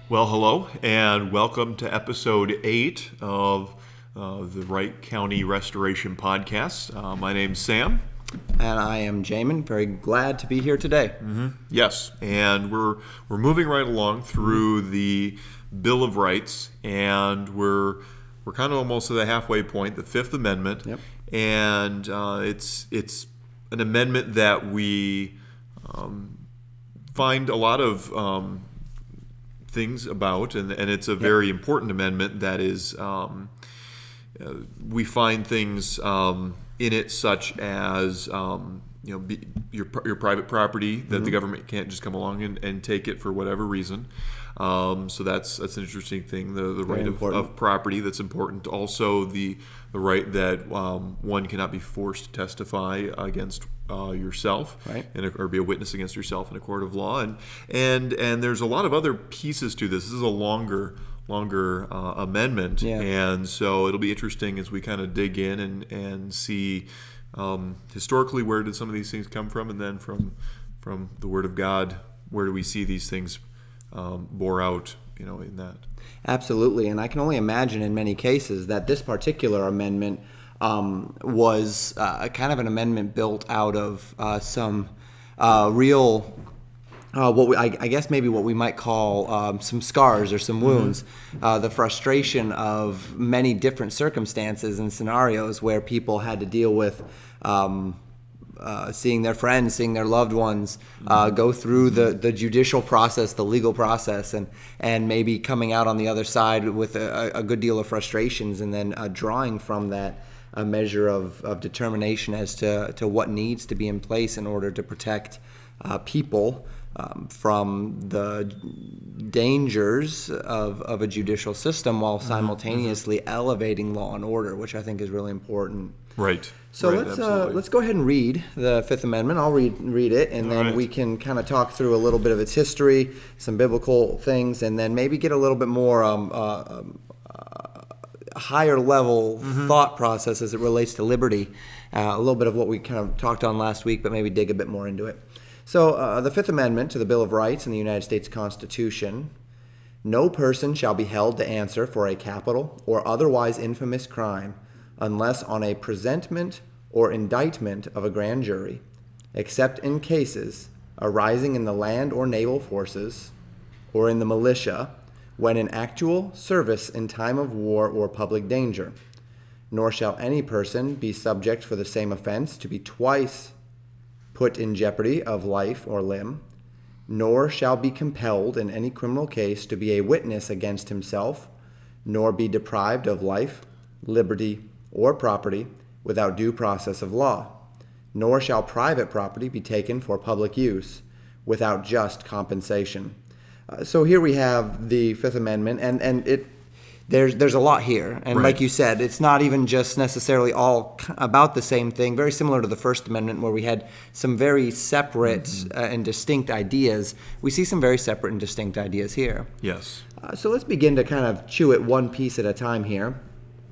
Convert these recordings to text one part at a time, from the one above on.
Well, hello, and welcome to episode 8 of the Wright County Restoration Podcast. My name's Sam. And I am Jamin. Very glad to be here today. Yes, and we're moving right along through the Bill of Rights, and we're kind of almost at the halfway point, the Fifth Amendment. Yep. And it's an amendment that we find a lot of things about, and it's a very important amendment that is, we find things in it such as, your private property that the government can't just come along and take it for whatever reason. So that's an interesting thing, the right of property that's important. Also, the right that one cannot be forced to testify against yourself, right, or be a witness against yourself in a court of law, and there's a lot of other pieces to this. This is a longer amendment, and so it'll be interesting as we kind of dig in and see historically where did some of these things come from, and then from the Word of God, where do we see these things bore out, in that. Absolutely, and I can only imagine in many cases that this particular amendment was kind of an amendment built out of some real, I guess maybe what we might call some scars or some wounds, the frustration of many different circumstances and scenarios where people had to deal with seeing their friends, seeing their loved ones go through the judicial process, the legal process, and maybe coming out on the other side with a good deal of frustrations, and then drawing from that a measure of determination as to what needs to be in place in order to protect people from the dangers of a judicial system, while simultaneously elevating law and order, which I think is really important. Right. So Right, let's go ahead and read the Fifth Amendment. I'll read it, and then we can kind of talk through a little bit of its history, some biblical things, and then maybe get a little bit more higher level thought process as it relates to liberty. A little bit of what we kind of talked on last week, but maybe dig a bit more into it. So the Fifth Amendment to the Bill of Rights in the United States Constitution: no person shall be held to answer for a capital or otherwise infamous crime unless on a presentment or indictment of a grand jury, except in cases arising in the land or naval forces or in the militia, when in actual service in time of war or public danger. Nor shall any person be subject for the same offense to be twice put in jeopardy of life or limb, nor shall be compelled in any criminal case to be a witness against himself, nor be deprived of life, liberty, or property without due process of law, nor shall private property be taken for public use without just compensation. So here we have the Fifth Amendment, and there's a lot here, and like you said, it's not even just necessarily all about the same thing. Very similar to the First Amendment, where we had some very separate and distinct ideas. We see some very separate and distinct ideas here. Yes. So let's begin to kind of chew it one piece at a time here.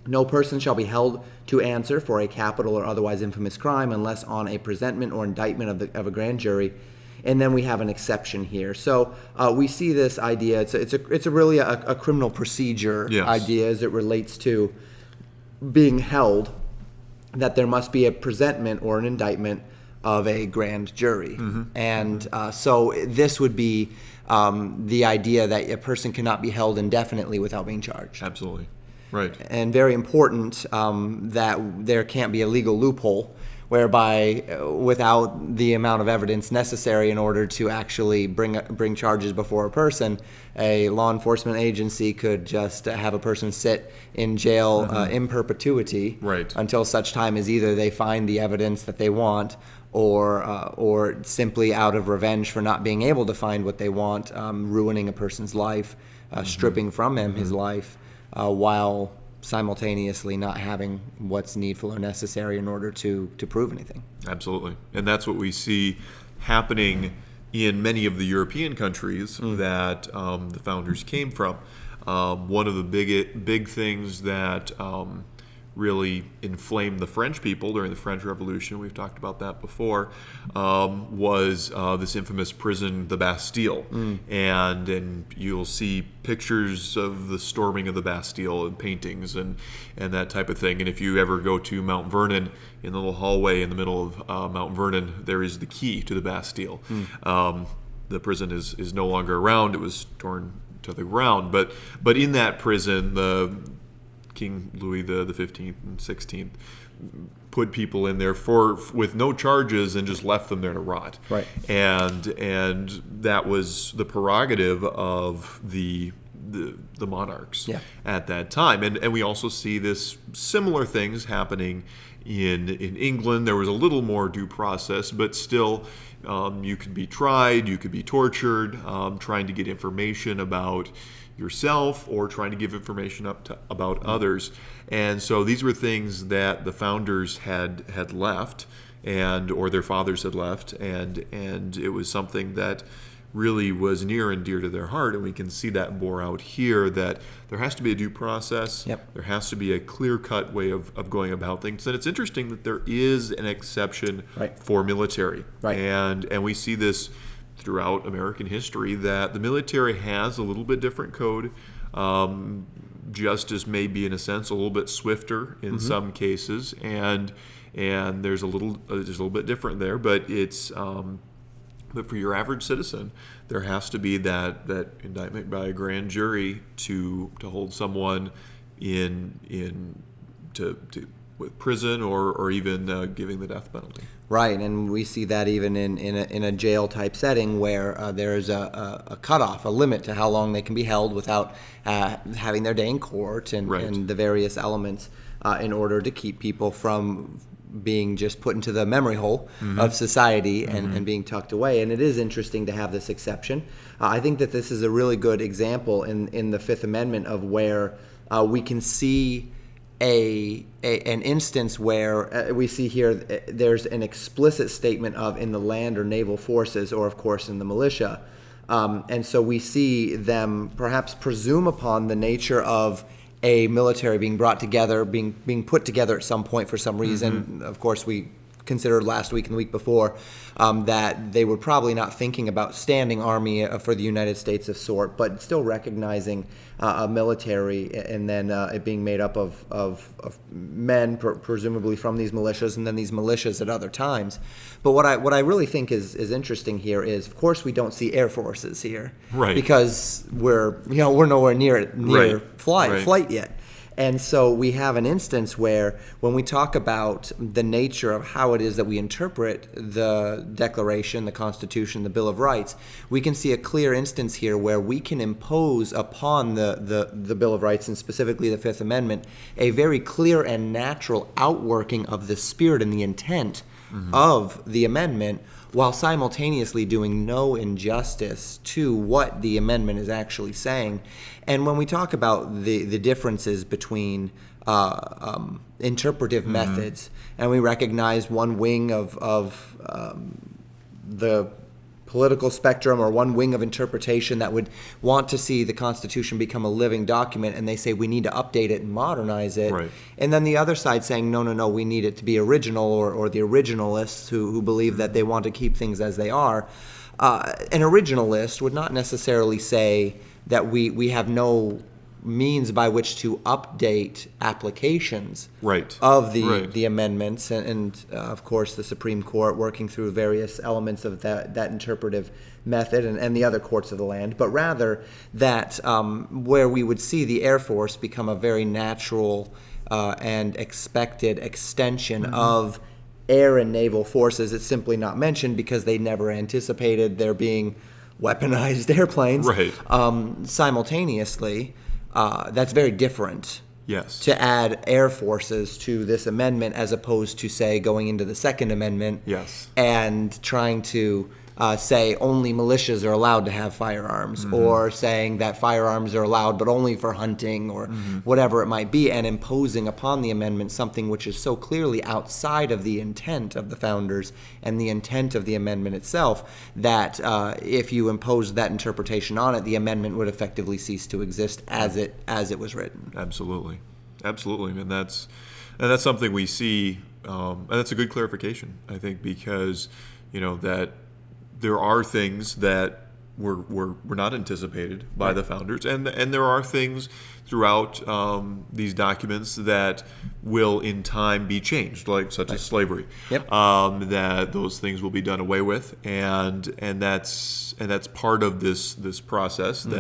No person shall be held to answer for a capital or otherwise infamous crime unless on a presentment or indictment of a grand jury. And then we have an exception here. So we see this idea. It's really a criminal procedure idea as it relates to being held, that there must be a presentment or an indictment of a grand jury. And so this would be the idea that a person cannot be held indefinitely without being charged. Absolutely. Right. And very important that there can't be a legal loophole whereby without the amount of evidence necessary in order to actually bring charges before a person, a law enforcement agency could just have a person sit in jail in perpetuity until such time as either they find the evidence that they want, or simply out of revenge for not being able to find what they want, ruining a person's life, stripping from him his life, while simultaneously not having what's needful or necessary in order to prove anything. Absolutely. And that's what we see happening in many of the European countries that the founders came from. One of the big things that really inflamed the French people during the French Revolution, we've talked about that before, was this infamous prison, the Bastille. And you'll see pictures of the storming of the Bastille and paintings and that type of thing. And if you ever go to Mount Vernon, in the little hallway in the middle of Mount Vernon, there is the key to the Bastille. The prison is no longer around. It was torn to the ground. But in that prison, the King Louis the 15th and 16th put people in there with no charges and just left them there to rot. Right. And that was the prerogative of the monarchs at that time. And we also see this similar things happening in England. There was a little more due process, but still you could be tried, you could be tortured, trying to get information about yourself or trying to give information about others. And so these were things that the founders had left, or their fathers had left, and it was something that really was near and dear to their heart. And we can see that bore out here, that there has to be a due process. There has to be a clear-cut way of going about things. And it's interesting that there is an exception for military. And we see this throughout American history, that the military has a little bit different code. Justice may be, in a sense, a little bit swifter in some cases, and there's a little bit different there. But it's but for your average citizen, there has to be that indictment by a grand jury to hold someone with prison or even giving the death penalty. Right, and we see that even in a jail type setting where there is a cutoff, a limit to how long they can be held without having their day in court and the various elements in order to keep people from being just put into the memory hole of society and being tucked away. And it is interesting to have this exception. I think that this is a really good example in the Fifth Amendment of where we can see an instance where we see here there's an explicit statement of in the land or naval forces, or of course in the militia, and so we see them perhaps presume upon the nature of a military being brought together, being put together at some point for some reason. Of course, we considered last week and the week before that they were probably not thinking about standing army for the United States of sort, but still recognizing a military, and then it being made up of men, presumably from these militias, and then these militias at other times. But what I really think is interesting here is, of course, we don't see air forces here, because we're nowhere near flight yet. And so we have an instance where when we talk about the nature of how it is that we interpret the Declaration, the Constitution, the Bill of Rights, we can see a clear instance here where we can impose upon the Bill of Rights, and specifically the Fifth Amendment, a very clear and natural outworking of the spirit and the intent of the amendment, while simultaneously doing no injustice to what the amendment is actually saying. And when we talk about the differences between interpretive methods, and we recognize one wing of the political spectrum, or one wing of interpretation that would want to see the Constitution become a living document, and they say we need to update it and modernize it. And then the other side saying, no, we need it to be original, or the originalists who believe that they want to keep things as they are. An originalist would not necessarily say that we have no means by which to update applications of the amendments, and of course the Supreme Court working through various elements of that interpretive method, and the other courts of the land, but rather that where we would see the Air Force become a very natural and expected extension of air and naval forces. It's simply not mentioned because they never anticipated there being weaponized airplanes. Simultaneously, that's very different to add air forces to this amendment, as opposed to, say, going into the Second Amendment and trying to say only militias are allowed to have firearms, or saying that firearms are allowed but only for hunting, or whatever it might be, and imposing upon the amendment something which is so clearly outside of the intent of the founders and the intent of the amendment itself, that if you imposed that interpretation on it, the amendment would effectively cease to exist as it was written. Absolutely, and that's And that's something we see, and that's a good clarification, I think, because that there are things that were not anticipated by the founders, and there are things throughout these documents that will in time be changed, such as slavery. Yep. That those things will be done away with, and that's part of this process. And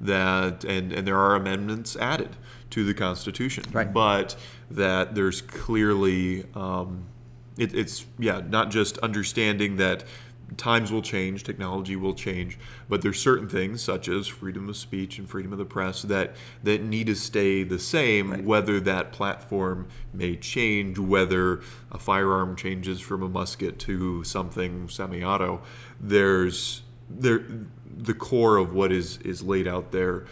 there are amendments added to the Constitution, but that there's clearly it's not just understanding that times will change, technology will change, but there's certain things such as freedom of speech and freedom of the press that need to stay the same, whether that platform may change, whether a firearm changes from a musket to something semi-auto. The core of what is laid out there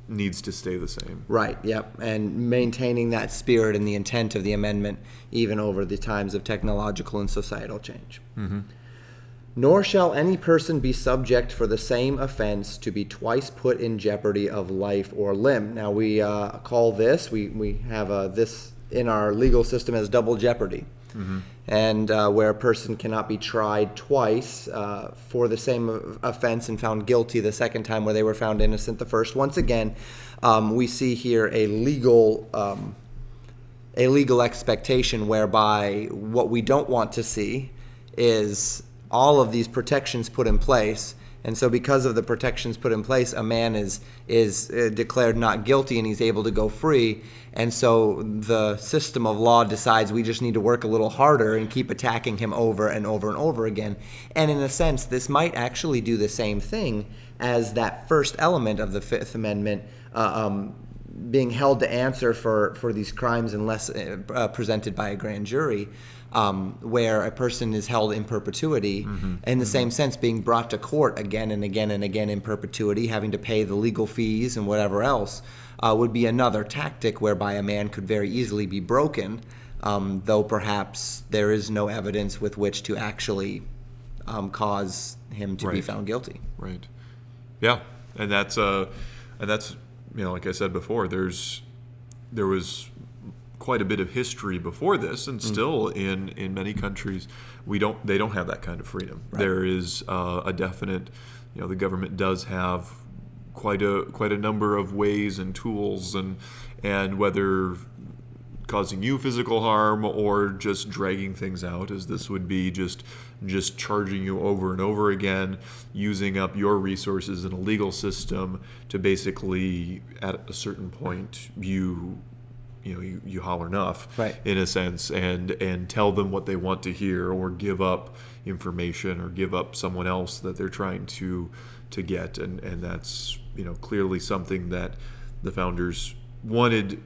needs to stay the same. Right, yep. And maintaining that spirit and the intent of the amendment even over the times of technological and societal change. Mm-hmm. Nor shall any person be subject for the same offense to be twice put in jeopardy of life or limb. Now we call this, we have this in our legal system as double jeopardy. Mm-hmm. And where a person cannot be tried twice for the same offense and found guilty the second time where they were found innocent the first. Once again, we see here a legal expectation whereby what we don't want to see is all of these protections put in place. And so because of the protections put in place, a man is declared not guilty and he's able to go free. And so the system of law decides we just need to work a little harder and keep attacking him over and over and over again. And in a sense, this might actually do the same thing as that first element of the Fifth Amendment, being held to answer for these crimes unless presented by a grand jury. Where a person is held in perpetuity, in the same sense, being brought to court again and again and again in perpetuity, having to pay the legal fees and whatever else, would be another tactic whereby a man could very easily be broken, though perhaps there is no evidence with which to actually cause him to be found guilty. Right. Yeah, and that's like I said before, there was quite a bit of history before this, and still in many countries they don't have that kind of freedom. Right. There is a definite, the government does have quite a number of ways and tools, and whether causing you physical harm or just dragging things out, as this would be just charging you over and over again, using up your resources in a legal system to basically at a certain point you holler enough, in a sense, and tell them what they want to hear, or give up information, or give up someone else that they're trying to get, and that's clearly something that the founders wanted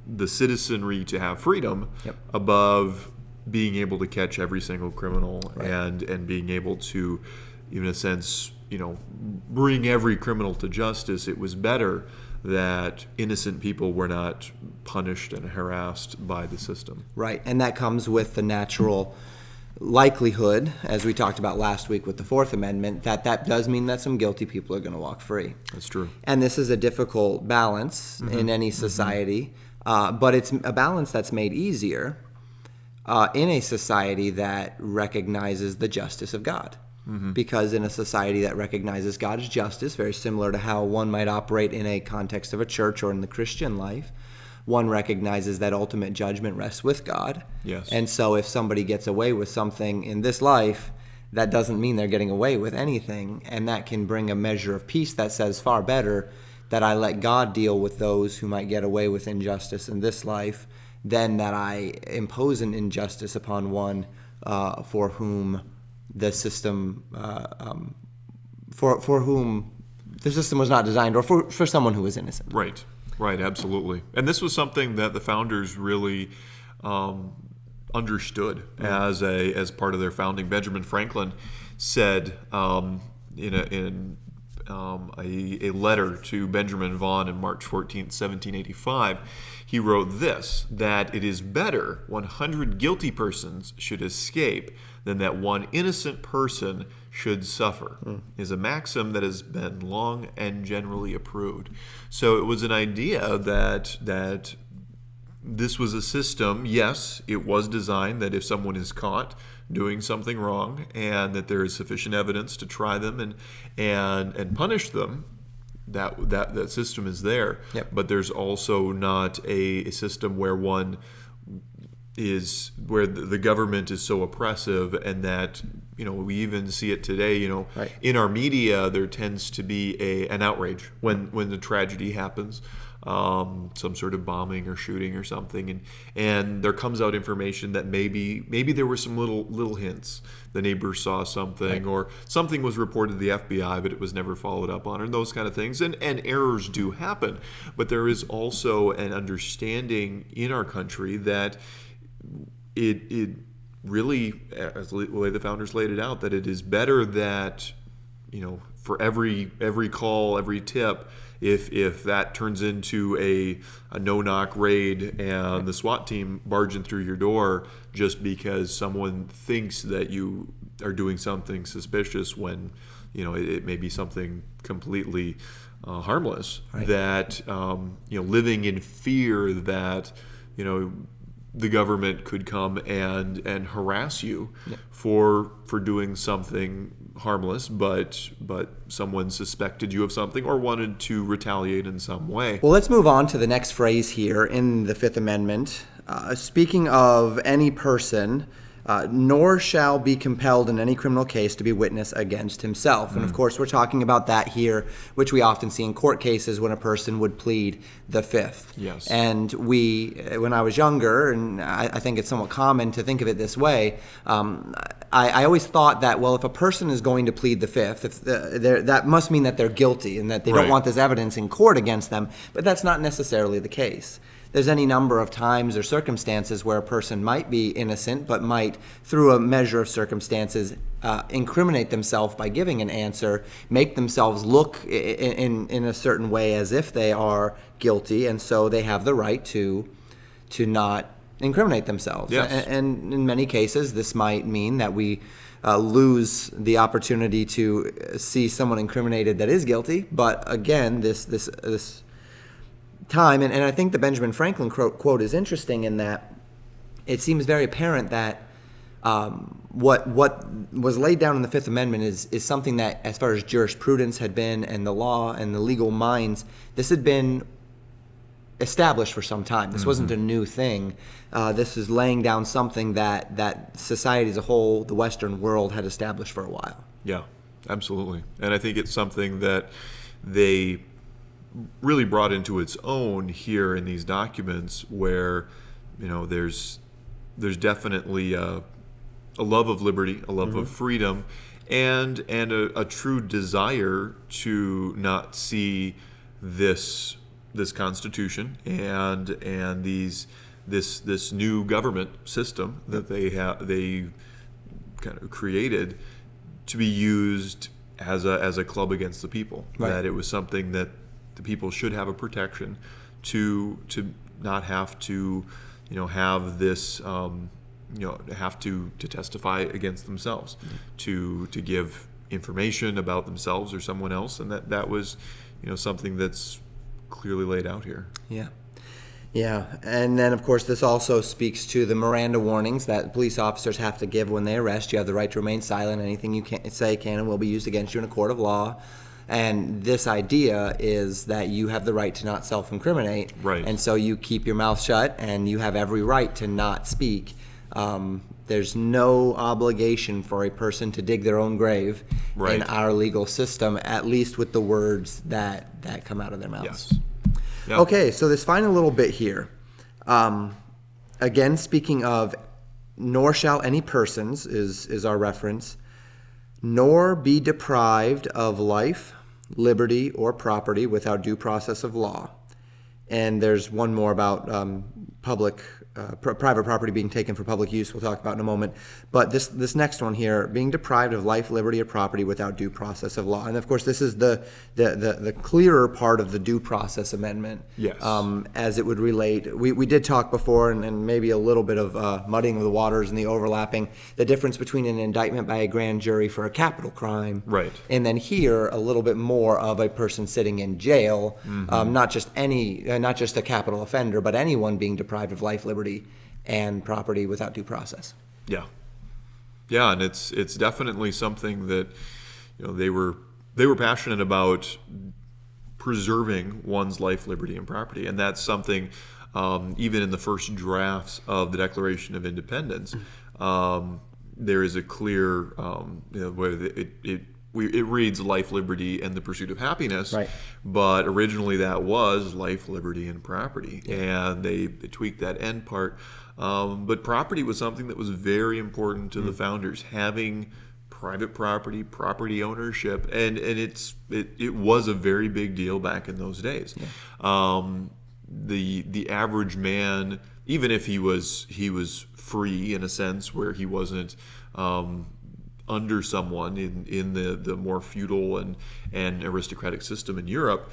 the citizenry to have freedom above being able to catch every single criminal, and being able to, in a sense, bring every criminal to justice. It was better that innocent people were not punished and harassed by the system. Right, and that comes with the natural likelihood, as we talked about last week with the Fourth Amendment, that does mean that some guilty people are going to walk free. That's true. And this is a difficult balance in any society, but it's a balance that's made easier in a society that recognizes the justice of God. Because in a society that recognizes God's justice, very similar to how one might operate in a context of a church or in the Christian life, one recognizes that ultimate judgment rests with God. Yes. And so if somebody gets away with something in this life, that doesn't mean they're getting away with anything. And that can bring a measure of peace that says far better that I let God deal with those who might get away with injustice in this life than that I impose an injustice upon one for whom the system for whom the system was not designed, or for someone who was innocent. Right, absolutely. And this was something that the founders really understood as part of their founding. Benjamin Franklin said in a letter to Benjamin Vaughan on March 14th, 1785, he wrote this, that it is better 100 guilty persons should escape than that one innocent person should suffer, is a maxim that has been long and generally approved. So it was an idea that this was a system, yes, it was designed that if someone is caught doing something wrong and that there is sufficient evidence to try them and punish them, that system is there. Yep. But there's also not a system where the government is so oppressive, and that, we even see it today, Right. in our media there tends to be an outrage when the tragedy happens, some sort of bombing or shooting or something, and there comes out information that maybe there were some little hints. The neighbors saw something, Right. or something was reported to the FBI but it was never followed up on, and those kind of things, and errors do happen. But there is also an understanding in our country that it really, as the way the founders laid it out, that it is better that, for every call, every tip, if that turns into a no-knock raid and the SWAT team barging through your door just because someone thinks that you are doing something suspicious when, it may be something completely harmless, Right. that, living in fear that, the government could come and harass you for doing something harmless, but someone suspected you of something or wanted to retaliate in some way. Well, let's move on to the next phrase here in the Fifth Amendment. Speaking of any person, nor shall be compelled in any criminal case to be witness against himself. And of course, we're talking about that here, which we often see in court cases when a person would plead the Fifth. Yes. And when I was younger, and I think it's somewhat common to think of it this way, I always thought that, well, if a person is going to plead the Fifth, that must mean that they're guilty and that they don't Right. want this evidence in court against them. But that's not necessarily the case. There's any number of times or circumstances where a person might be innocent, but might, through a measure of circumstances, incriminate themselves by giving an answer, make themselves look in a certain way as if they are guilty, and so they have the right to not incriminate themselves. Yes. And in many cases, this might mean that we lose the opportunity to see someone incriminated that is guilty. But again, this time, and I think the Benjamin Franklin quote is interesting in that it seems very apparent that what was laid down in the Fifth Amendment is something that, as far as jurisprudence had been and the law and the legal minds, this had been established for some time. This wasn't a new thing. This is laying down something that society as a whole, the Western world, had established for a while. Yeah, absolutely. And I think it's something that they really brought into its own here in these documents, where there's definitely a love of liberty, a love of freedom, and a true desire to not see this Constitution and this new government system that they kind of created to be used as a club against the people. Right. That it was something that the people should have a protection to not have to have this have to testify against themselves, to give information about themselves or someone else, and that was something that's clearly laid out here. Yeah, and then of course this also speaks to the Miranda warnings that police officers have to give when they arrest. You have the right to remain silent. Anything you say can and will be used against you in a court of law. And this idea is that you have the right to not self-incriminate. Right. And so you keep your mouth shut and you have every right to not speak. There's no obligation for a person to dig their own grave in our legal system, at least with the words that come out of their mouths. Yes. Yeah. Okay, so this final little bit here. Again, speaking of, nor shall any persons is our reference, nor be deprived of life, liberty, or property without due process of law. And there's one more about public private property being taken for public use, we'll talk about in a moment. But this next one here, being deprived of life, liberty, or property without due process of law. And of course, this is the clearer part of the due process amendment. Yes. As it would relate. We did talk before, and maybe a little bit of muddying of the waters and the overlapping, the difference between an indictment by a grand jury for a capital crime. Right. And then here, a little bit more of a person sitting in jail, not just a capital offender, but anyone being deprived of life, liberty, and property without due process. Yeah, and it's definitely something that they were passionate about, preserving one's life, liberty, and property, and that's something even in the first drafts of the Declaration of Independence, there is a clear where it reads life, liberty, and the pursuit of happiness. Right. But originally that was life, liberty, and property. Yeah. And they tweaked that end part. But property was something that was very important to the founders, having private property ownership. And it was a very big deal back in those days. Yeah. The average man, even if he was free in a sense where he wasn't under someone in the more feudal and aristocratic system in Europe,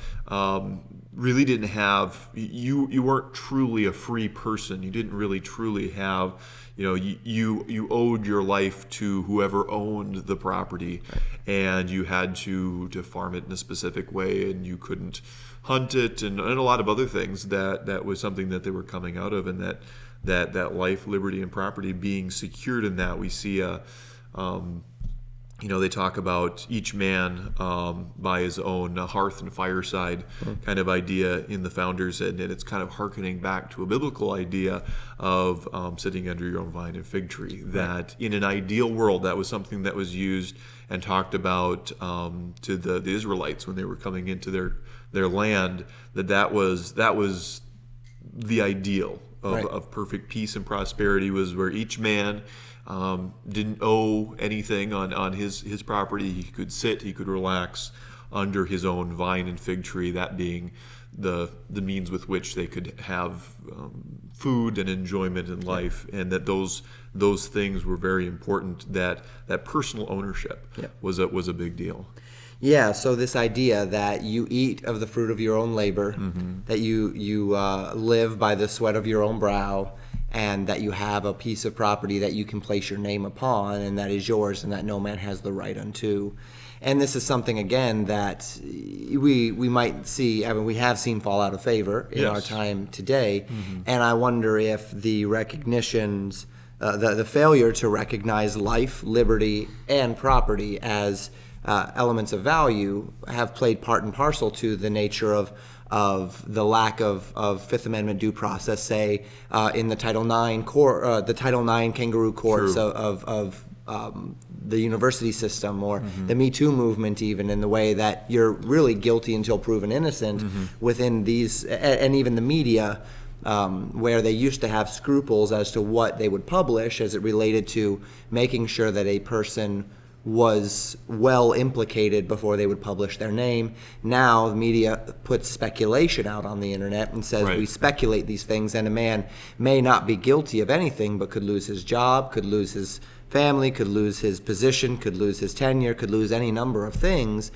really didn't have, you weren't truly a free person. You didn't really truly have, you owed your life to whoever owned the property, and you had to farm it in a specific way, and you couldn't hunt it, and a lot of other things that was something that they were coming out of, and that life, liberty, and property being secured in that. We see they talk about each man by his own hearth and fireside kind of idea in the founders, and it's kind of hearkening back to a biblical idea of sitting under your own vine and fig tree. That in an ideal world, that was something that was used and talked about to the Israelites when they were coming into their land. That was the ideal of perfect peace and prosperity, was where each man didn't owe anything on his property. He could sit, he could relax under his own vine and fig tree, that being the means with which they could have food and enjoyment in life, and that those things were very important. That personal ownership was a big deal. Yeah, so this idea that you eat of the fruit of your own labor, that you live by the sweat of your own brow, and that you have a piece of property that you can place your name upon, and that is yours, and that no man has the right unto. And this is something, again, that we might see, we have seen fall out of favor in our time today. And I wonder if the recognitions, the failure to recognize life, liberty, and property as elements of value have played part and parcel to the nature of the lack of Fifth Amendment due process, say in the Title IX kangaroo courts of the university system, or the Me Too movement, even, in the way that you're really guilty until proven innocent within these, and even the media, where they used to have scruples as to what they would publish as it related to making sure that a person was well implicated before they would publish their name. Now the media puts speculation out on the internet and says we speculate these things, and a man may not be guilty of anything but could lose his job, could lose his family, could lose his position, could lose his tenure, could lose any number of things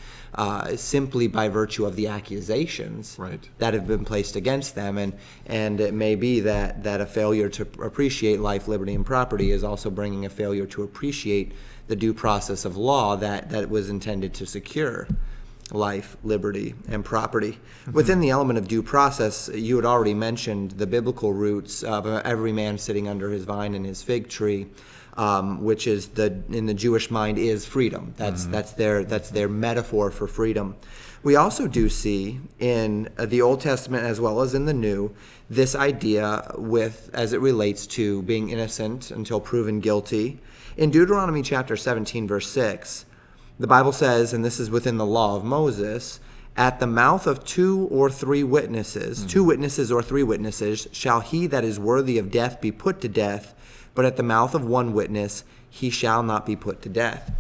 simply by virtue of the accusations that have been placed against them. And it may be that a failure to appreciate life, liberty, and property is also bringing a failure to appreciate the due process of law that was intended to secure life, liberty, and property. Within the element of due process, you had already mentioned the biblical roots of every man sitting under his vine and his fig tree, which is in the Jewish mind is freedom. That's their metaphor for freedom. We also do see in the Old Testament as well as in the New this idea as it relates to being innocent until proven guilty. In Deuteronomy chapter 17, verse 6, the Bible says, and this is within the law of Moses, at the mouth of two or three witnesses, 2 witnesses or 3 witnesses, shall he that is worthy of death be put to death, but at the mouth of one witness he shall not be put to death.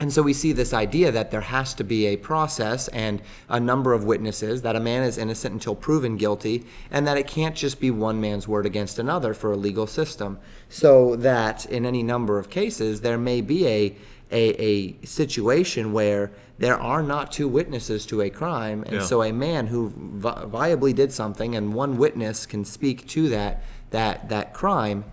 And so we see this idea that there has to be a process and a number of witnesses, that a man is innocent until proven guilty, and that it can't just be one man's word against another for a legal system. So that in any number of cases, there may be a situation where there are not two witnesses to a crime, and so a man who viably did something and one witness can speak to that crime,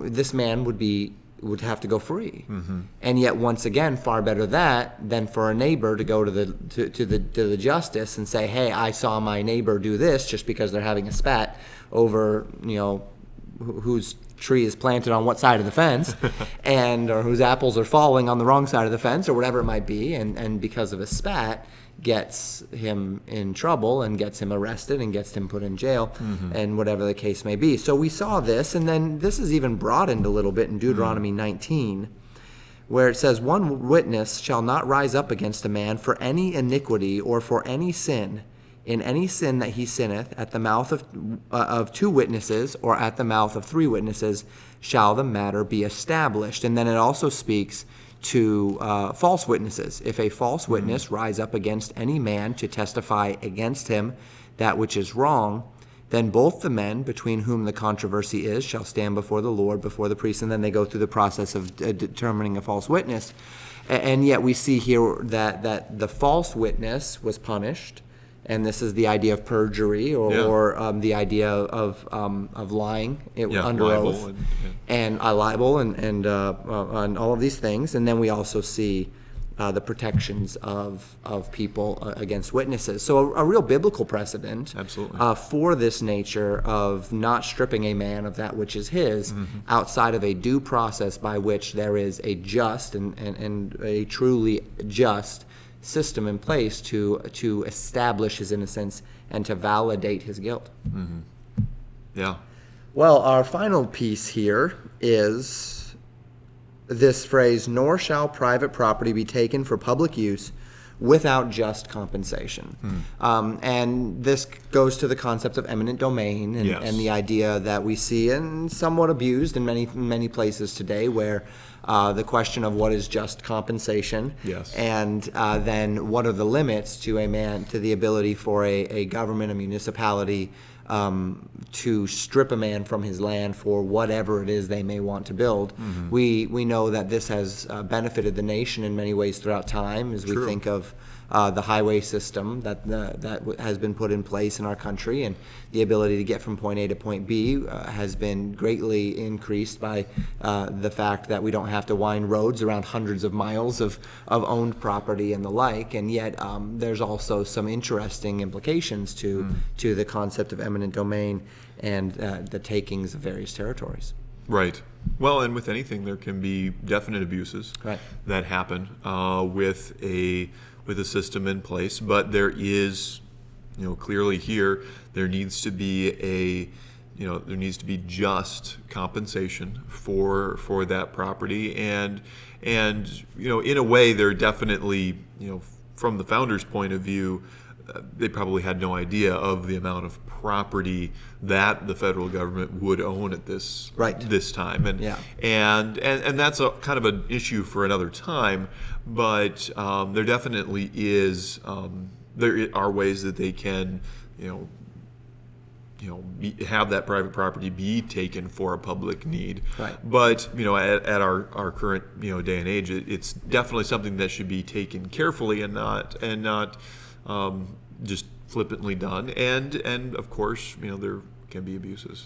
this man would have to go free. Mm-hmm. And yet, once again, far better that than for a neighbor to go to the justice and say, hey, I saw my neighbor do this just because they're having a spat over, whose tree is planted on what side of the fence, or whose apples are falling on the wrong side of the fence, or whatever it might be, and because of a spat, gets him in trouble and gets him arrested and gets him put in jail, and whatever the case may be. So we saw this, and then this is even broadened a little bit in Deuteronomy 19, where it says, one witness shall not rise up against a man for any iniquity or for any sin, in any sin that he sinneth, at the mouth of two witnesses or at the mouth of three witnesses shall the matter be established. And then it also speaks to false witnesses. If a false witness rise up against any man to testify against him that which is wrong, then both the men between whom the controversy is shall stand before the Lord, before the priest, and then they go through the process of determining a false witness. And yet we see here that the false witness was punished, and this is the idea of perjury or the idea of lying under oath and libel and all of these things. And then we also see the protections of people against witnesses. So a real biblical precedent for this nature of not stripping a man of that which is his outside of a due process by which there is a just and a truly just system in place to establish his innocence and to validate his guilt. Mm-hmm. Yeah. Well, our final piece here is this phrase, nor shall private property be taken for public use without just compensation. And this goes to the concept of eminent domain and the idea that we see and somewhat abused in many places today, where the question of what is just compensation, and then what are the limits to the ability for a government, a municipality, to strip a man from his land for whatever it is they may want to build. We know that this has benefited the nation in many ways throughout time, as we think of the highway system that has been put in place in our country, and the ability to get from point A to point B has been greatly increased by the fact that we don't have to wind roads around hundreds of miles of owned property and the like. And yet there's also some interesting implications to the concept of eminent domain and the takings of various territories. Right. Well, and with anything, there can be definite abuses that happen with a system in place, but there is, clearly here there needs to be just compensation for that property, and in a way they're definitely, from the founders' point of view, they probably had no idea of the amount of property that the federal government would own at this time, and that's a kind of an issue for another time. But there definitely is there are ways that they can have that private property be taken for a public need. But at our current day and age, it's definitely something that should be taken carefully and not just flippantly done, and of course there can be abuses.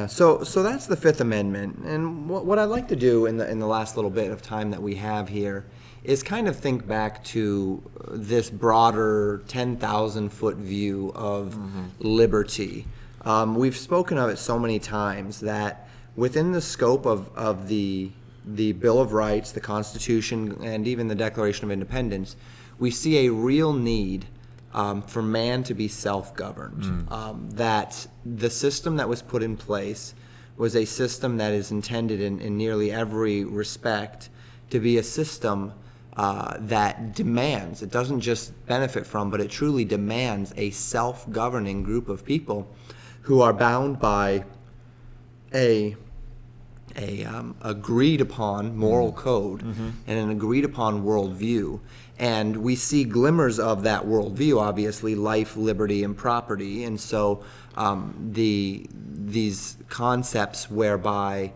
So that's the Fifth Amendment, and what I'd like to do in the last little bit of time that we have here is kind of think back to this broader 10,000 foot view of liberty. We've spoken of it so many times that within the scope of the Bill of Rights, the Constitution, and even the Declaration of Independence, we see a real need for man to be self-governed. That the system that was put in place was a system that is intended in nearly every respect to be a system that demands, it doesn't just benefit from, but it truly demands a self-governing group of people who are bound by a agreed upon moral code and an agreed upon worldview. And we see glimmers of that worldview, obviously, life, liberty, and property. And so these concepts whereby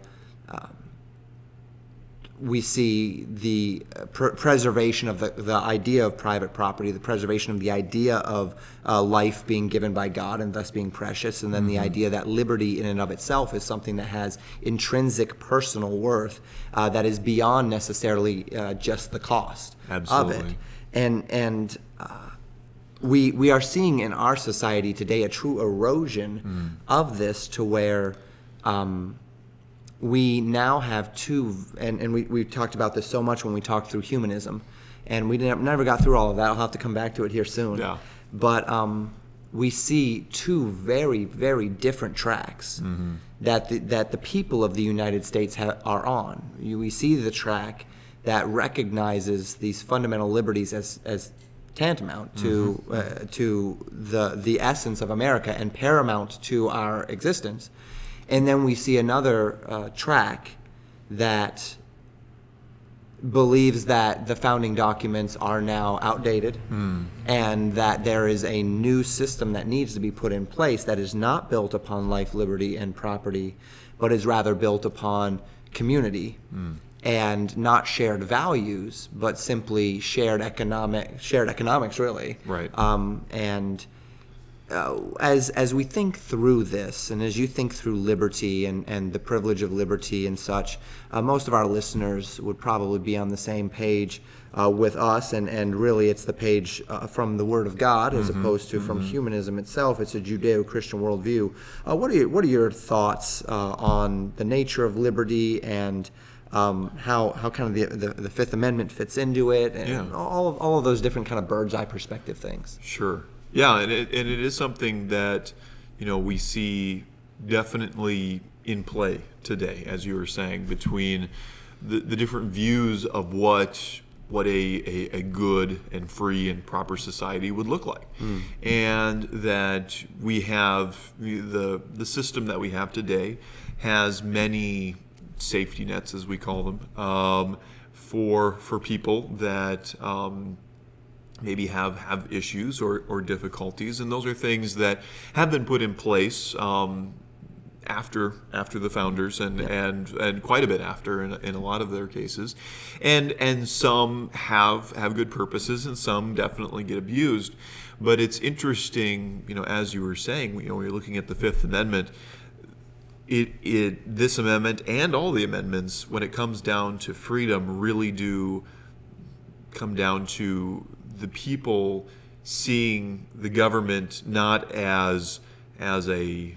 we see the preservation of the idea of private property, the preservation of the idea of life being given by God and thus being precious, and then the idea that liberty in and of itself is something that has intrinsic personal worth that is beyond necessarily just the cost of it. And we are seeing in our society today a true erosion of this, to where we now have two, and we talked about this so much when we talked through humanism, and we never got through all of that. I'll have to come back to it here soon. Yeah. But we see two very, very different tracks that the people of the United States are on. We see the track that recognizes these fundamental liberties as tantamount to the essence of America and paramount to our existence. And then we see another track that believes that the founding documents are now outdated and that there is a new system that needs to be put in place that is not built upon life, liberty, and property, but is rather built upon community and not shared values, but simply shared economics, really. Right. As we think through this, and as you think through liberty and the privilege of liberty and such, most of our listeners would probably be on the same page with us, and really it's the page from the Word of God as opposed to from humanism itself. It's a Judeo-Christian worldview. What are your thoughts on the nature of liberty and how kind of the Fifth Amendment fits into it, and all of those different kind of bird's eye perspective things? Sure. Yeah, and it is something that, we see definitely in play today, as you were saying, between the different views of what a good and free and proper society would look like. And that we have the system that we have today has many safety nets, as we call them, for people that maybe have issues or difficulties, and those are things that have been put in place after the founders and quite a bit after in a lot of their cases, and some have good purposes and some definitely get abused. But it's interesting, as you were saying, when you're looking at the Fifth Amendment, this amendment and all the amendments, when it comes down to freedom, really do come down to the people seeing the government not as a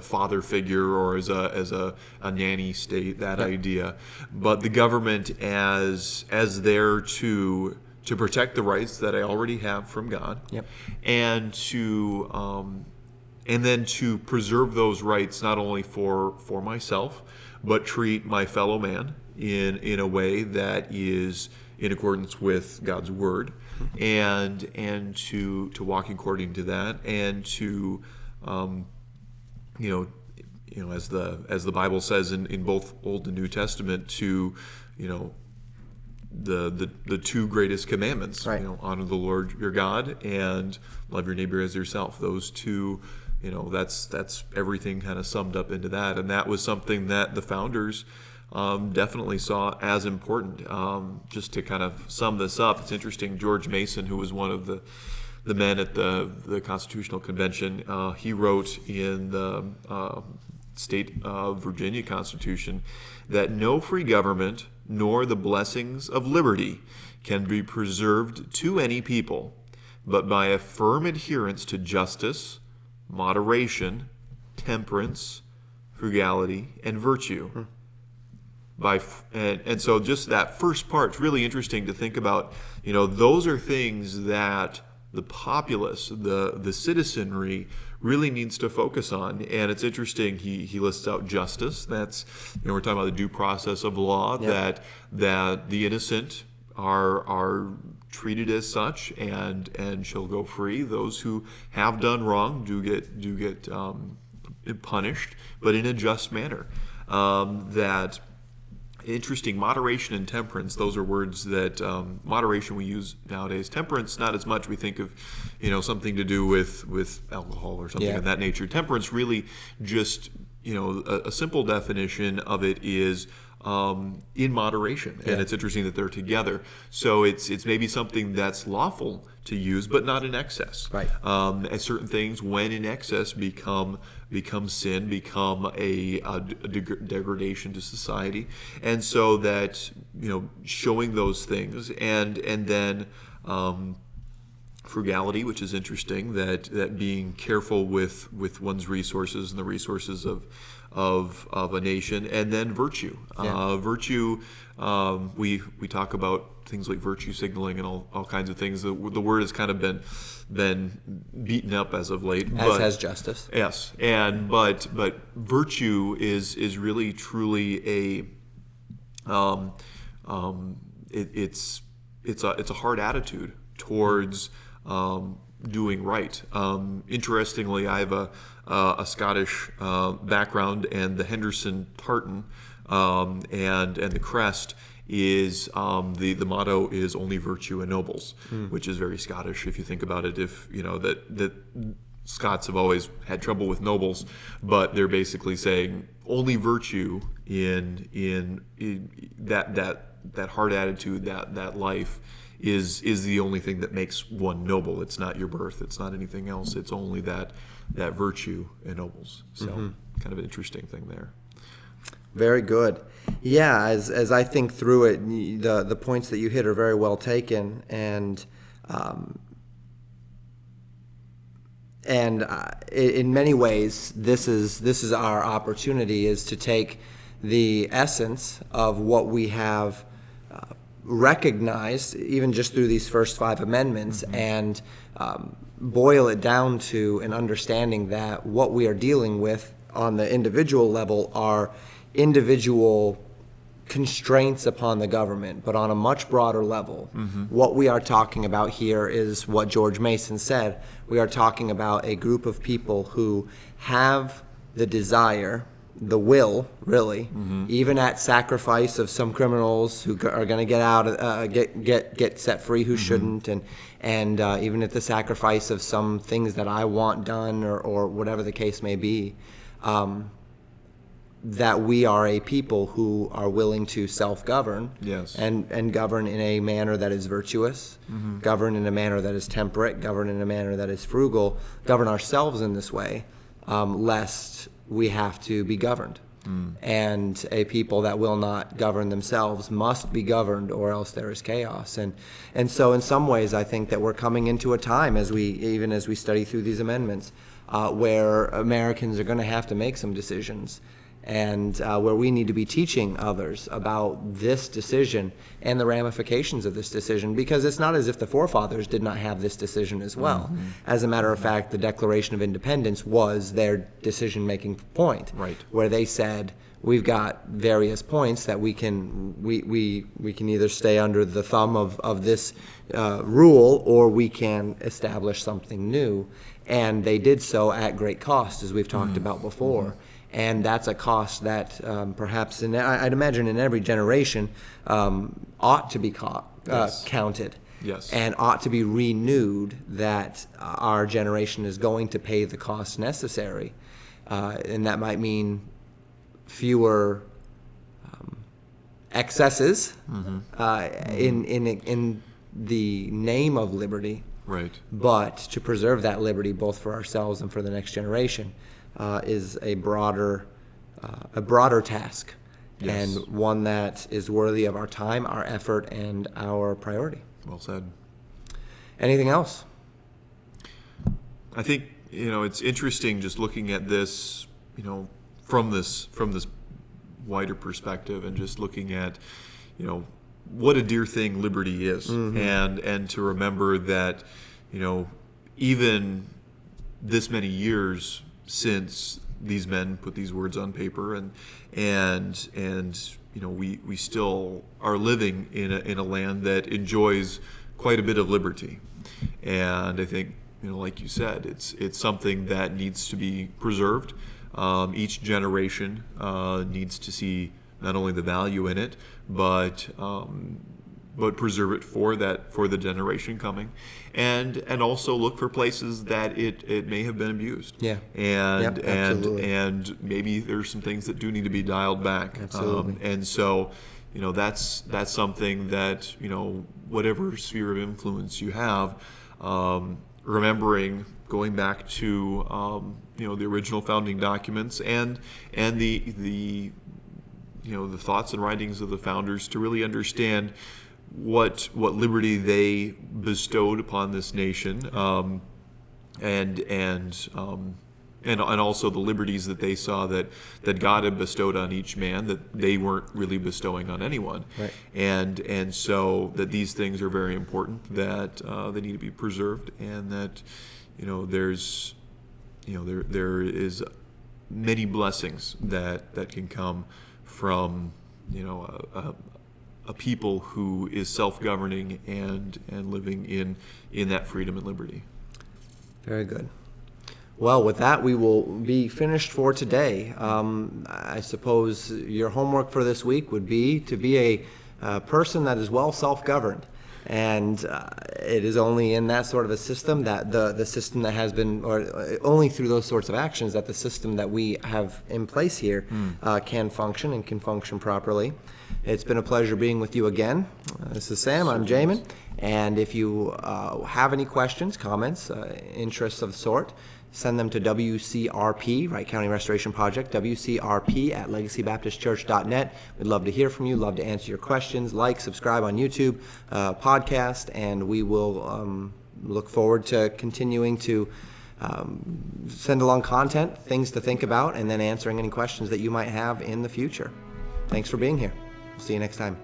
father figure or as a nanny state, that idea, but the government as there to protect the rights that I already have from God, and then to preserve those rights not only for myself, but treat my fellow man in a way that is in accordance with God's word, and to walk according to that, and to as the Bible says in both Old and New Testament, to the two greatest commandments, right. Honor the Lord your God and love your neighbor as yourself. Those two, that's everything kind of summed up into that, and that was something that the founders definitely saw as important. Just to kind of sum this up, it's interesting, George Mason, who was one of the men at the Constitutional Convention, he wrote in the state of Virginia Constitution that no free government nor the blessings of liberty can be preserved to any people, but by a firm adherence to justice, moderation, temperance, frugality, and virtue. And so just that first part's really interesting to think about. Those are things that the populace, the citizenry, really needs to focus on. And it's interesting, he lists out justice. That's, we're talking about the due process of law, that the innocent are treated as such and shall go free. Those who have done wrong do get punished, but in a just manner. That interesting moderation and temperance, those are words that moderation we use nowadays. Temperance, not as much. We think of something to do with alcohol or something of that nature. Temperance really just a simple definition of it is in moderation, and it's interesting that they're together. So it's maybe something that's lawful to use, but not in excess. Right. And certain things, when in excess, become sin, become a degradation to society, and so that showing those things, and then frugality, which is interesting, that being careful with one's resources and the resources of a nation, and then virtue. Virtue, we talk about things like virtue signaling and all kinds of things. The word has kind of been beaten up as of late. As has justice. Yes, but virtue is really truly it's a hard attitude towards doing right. Interestingly, I have a Scottish background, and the Henderson tartan and the crest is the motto is only virtue and nobles, which is very Scottish if you think about it. If that Scots have always had trouble with nobles, but they're basically saying only virtue in that hard attitude, that life is the only thing that makes one noble. It's not your birth. It's not anything else. It's only that virtue and nobles. So kind of an interesting thing there. Very good. Yeah, as I think through it, the points that you hit are very well taken, and in many ways, this is our opportunity, is to take the essence of what we have recognized, even just through these first 5 amendments, and boil it down to an understanding that what we are dealing with on the individual level are individual constraints upon the government, but on a much broader level. What we are talking about here is what George Mason said. We are talking about a group of people who have the desire, the will, really, even at sacrifice of some criminals who are going to get out, get set free who shouldn't, and even at the sacrifice of some things that I want done, or whatever the case may be. That we are a people who are willing to self-govern, and govern in a manner that is virtuous, govern in a manner that is temperate, govern in a manner that is frugal, govern ourselves in this way, lest we have to be governed. And a people that will not govern themselves must be governed, or else there is chaos. And so in some ways, I think that we're coming into a time, as we study through these amendments, where Americans are going to have to make some decisions, and where we need to be teaching others about this decision and the ramifications of this decision, because it's not as if the forefathers did not have this decision as well. As a matter of fact, the Declaration of Independence was their decision-making point, where they said, we've got various points that we can either stay under the thumb of this rule, or we can establish something new. And they did so at great cost, as we've talked about before. And that's a cost that perhaps, I'd imagine in every generation, ought to be counted. And ought to be renewed, that our generation is going to pay the cost necessary. And that might mean fewer excesses in the name of liberty. But to preserve that liberty, both for ourselves and for the next generation, is a broader task, and one that is worthy of our time, our effort, and our priority. Well said. Anything else? I think it's interesting just looking at this, from this wider perspective, and just looking at what a dear thing liberty is, and to remember that even this many years since these men put these words on paper, and we still are living in a land that enjoys quite a bit of liberty. And I think like you said, it's something that needs to be preserved, Each generation needs to see not only the value in it, but preserve it for the generation coming, and also look for places that it may have been abused. Yeah. And maybe there's some things that do need to be dialed back. Absolutely. And so, that's something that, whatever sphere of influence you have, remembering, going back to the original founding documents and the thoughts and writings of the founders, to really understand what liberty they bestowed upon this nation, and also the liberties that they saw that God had bestowed on each man, that they weren't really bestowing on anyone. Right. And so that these things are very important, that they need to be preserved, and that there is many blessings that can come from a people who is self-governing and living in that freedom and liberty. Very good. Well, with that, we will be finished for today. I suppose your homework for this week would be to be a person that is well self-governed. And it is only in that sort of a system that the system that has been, or only through those sorts of actions, that the system that we have in place here can function and can function properly. It's been a pleasure being with you again. This is Sam. I'm Jamin. And if you have any questions, comments, interests of the sort, send them to WCRP, Wright County Restoration Project, WCRP at legacybaptistchurch.net. We'd love to hear from you, love to answer your questions. Like, subscribe on YouTube, podcast, and we will look forward to continuing to send along content, things to think about, and then answering any questions that you might have in the future. Thanks for being here. See you next time.